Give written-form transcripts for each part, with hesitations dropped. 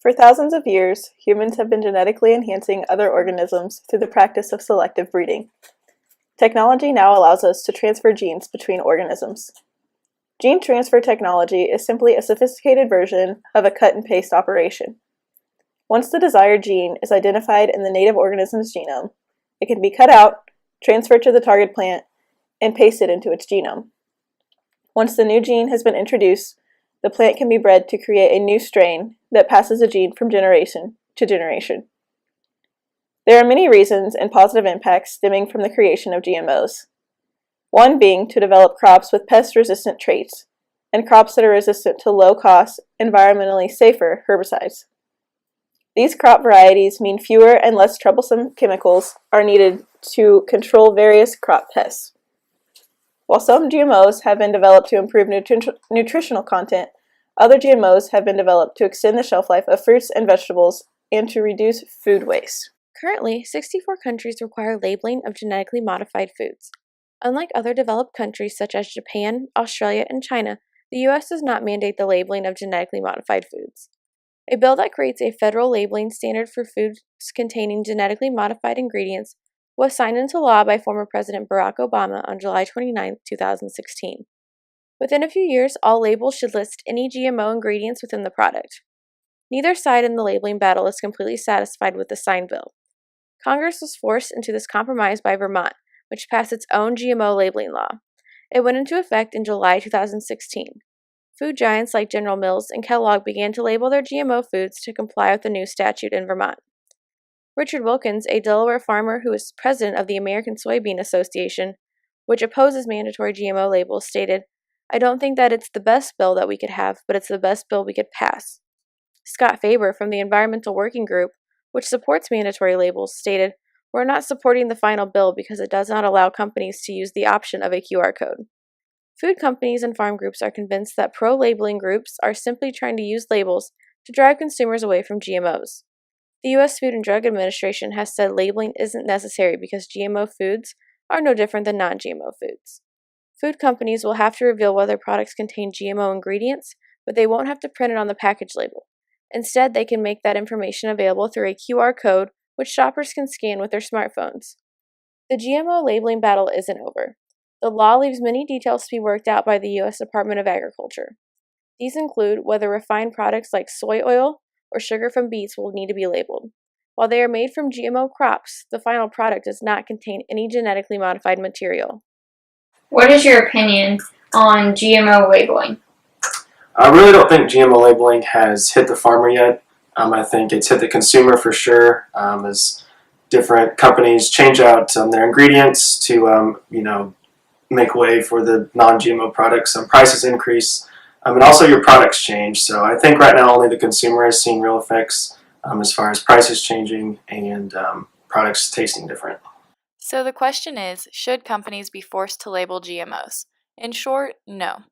For thousands of years, humans have been genetically enhancing other organisms through the practice of selective breeding. Technology now allows us to transfer genes between organisms. Gene transfer technology is simply a sophisticated version of a cut-and-paste operation. Once the desired gene is identified in the native organism's genome, it can be cut out, transferred to the target plant, and pasted into its genome. Once the new gene has been introduced, the plant can be bred to create a new strain that passes a gene from generation to generation. There are many reasons and positive impacts stemming from the creation of GMOs. One being to develop crops with pest-resistant traits, and crops that are resistant to low-cost, environmentally safer herbicides. These crop varieties mean fewer and less troublesome chemicals are needed to control various crop pests. While some GMOs have been developed to improve nutritional content, other GMOs have been developed to extend the shelf life of fruits and vegetables and to reduce food waste. Currently, 64 countries require labeling of genetically modified foods. Unlike other developed countries such as Japan, Australia, and China, the U.S. does not mandate the labeling of genetically modified foods. A bill that creates a federal labeling standard for foods containing genetically modified ingredients was signed into law by former President Barack Obama on July 29, 2016. Within a few years, all labels should list any GMO ingredients within the product. Neither side in the labeling battle is completely satisfied with the signed bill. Congress was forced into this compromise by Vermont, which passed its own GMO labeling law. It went into effect in July 2016. Food giants like General Mills and Kellogg began to label their GMO foods to comply with the new statute in Vermont. Richard Wilkins, a Delaware farmer who is president of the American Soybean Association, which opposes mandatory GMO labels, stated, "I don't think that it's the best bill that we could have, but it's the best bill we could pass." Scott Faber from the Environmental Working Group, which supports mandatory labels, stated, "We're not supporting the final bill because it does not allow companies to use the option of a QR code." Food companies and farm groups are convinced that pro-labeling groups are simply trying to use labels to drive consumers away from GMOs. The U.S. Food and Drug Administration has said labeling isn't necessary because GMO foods are no different than non-GMO foods. Food companies will have to reveal whether products contain GMO ingredients, but they won't have to print it on the package label. Instead, they can make that information available through a QR code which shoppers can scan with their smartphones. The GMO labeling battle isn't over. The law leaves many details to be worked out by the U.S. Department of Agriculture. These include whether refined products like soy oil or sugar from beets will need to be labeled. While they are made from GMO crops, the final product does not contain any genetically modified material. What is your opinion on GMO labeling? I really don't think GMO labeling has hit the farmer yet. I think it's hit the consumer for sure, as different companies change out their ingredients to, make way for the non-GMO products. Prices increase, and also your products change. So I think right now only the consumer is seeing real effects as far as prices changing and products tasting different. So the question is, should companies be forced to label GMOs? In short, no.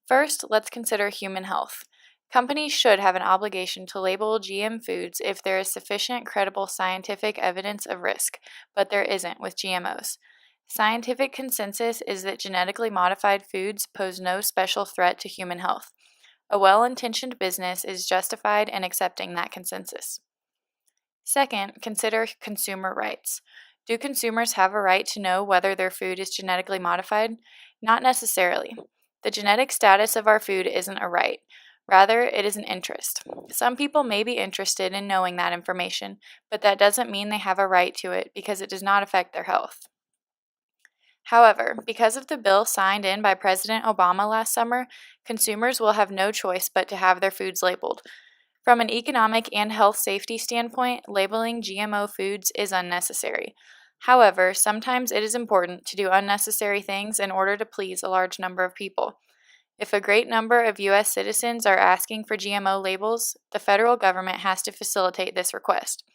First, let's consider human health. Companies should have an obligation to label GM foods if there is sufficient credible scientific evidence of risk, but there isn't with GMOs. Scientific consensus is that genetically modified foods pose no special threat to human health. A well-intentioned business is justified in accepting that consensus. Second, consider consumer rights. Do consumers have a right to know whether their food is genetically modified? Not necessarily. The genetic status of our food isn't a right. Rather, it is an interest. Some people may be interested in knowing that information, but that doesn't mean they have a right to it because it does not affect their health. However, because of the bill signed in by President Obama last summer, consumers will have no choice but to have their foods labeled. From an economic and health safety standpoint, labeling GMO foods is unnecessary. However, sometimes it is important to do unnecessary things in order to please a large number of people. If a great number of U.S. citizens are asking for GMO labels, the federal government has to facilitate this request.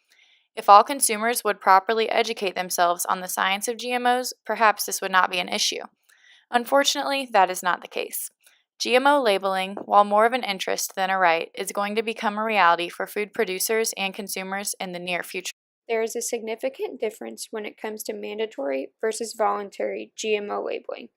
If all consumers would properly educate themselves on the science of GMOs, perhaps this would not be an issue. Unfortunately, that is not the case. GMO labeling, while more of an interest than a right, is going to become a reality for food producers and consumers in the near future. There is a significant difference when it comes to mandatory versus voluntary GMO labeling.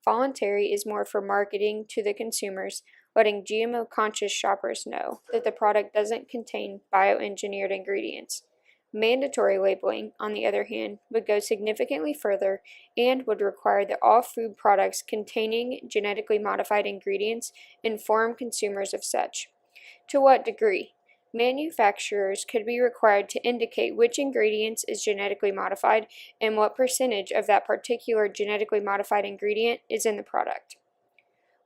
Voluntary is more for marketing to the consumers, letting GMO-conscious shoppers know that the product doesn't contain bioengineered ingredients. Mandatory labeling, on the other hand, would go significantly further and would require that all food products containing genetically modified ingredients inform consumers of such. To what degree? Manufacturers could be required to indicate which ingredients is genetically modified and what percentage of that particular genetically modified ingredient is in the product.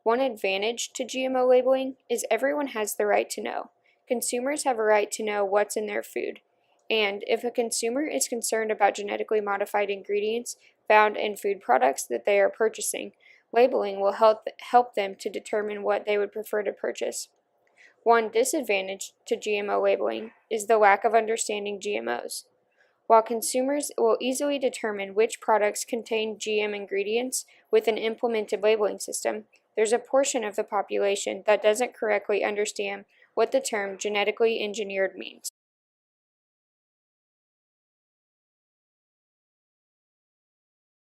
One advantage to GMO labeling is everyone has the right to know. Consumers have a right to know what's in their food. And if a consumer is concerned about genetically modified ingredients found in food products that they are purchasing, labeling will help them to determine what they would prefer to purchase. One disadvantage to GMO labeling is the lack of understanding GMOs. While consumers will easily determine which products contain GM ingredients with an implemented labeling system, there's a portion of the population that doesn't correctly understand what the term genetically engineered means.